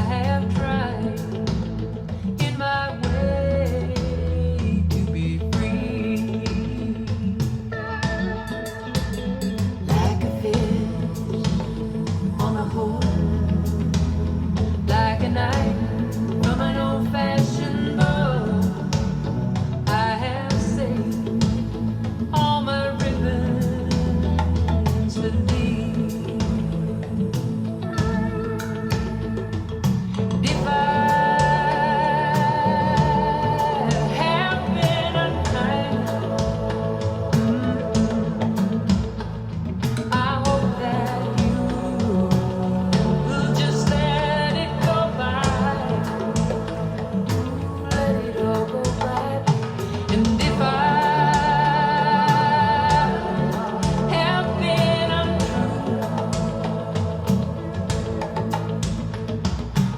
have tried in my way to be free, like a fish on a hook, like a knife from an old-fashioned bow. I have saved all my ribbons for thee. And if I have been unkind, I hope that you will just let it go by. Let it all go by. And if I have been untrue,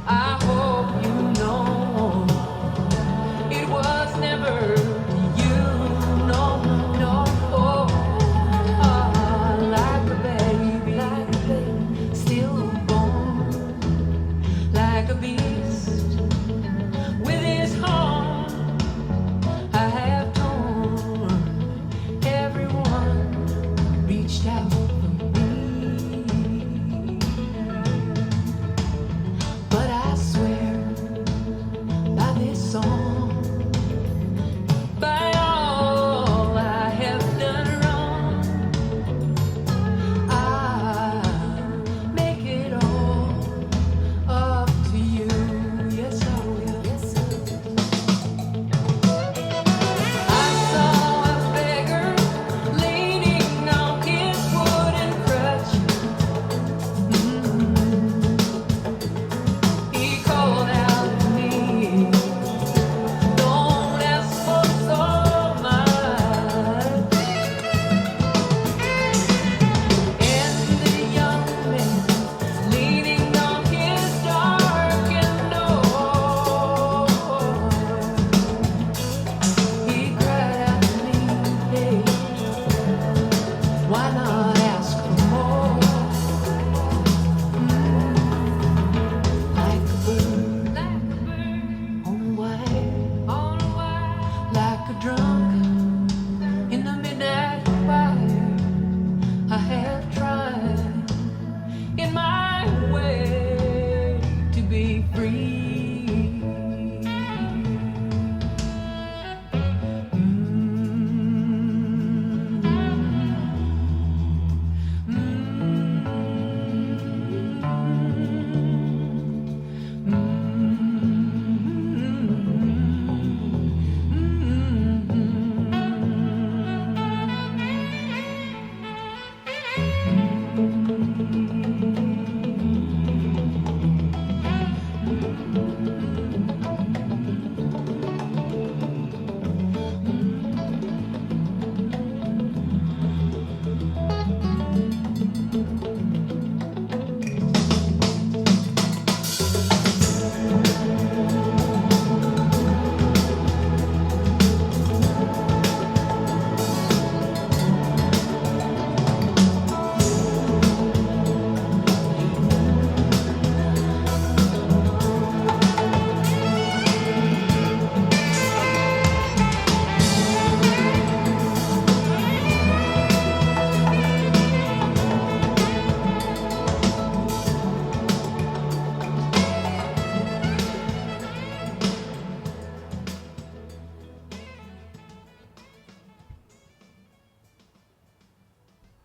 I hope you know it was never you. No, no. Oh, like a baby, still born, like a bee.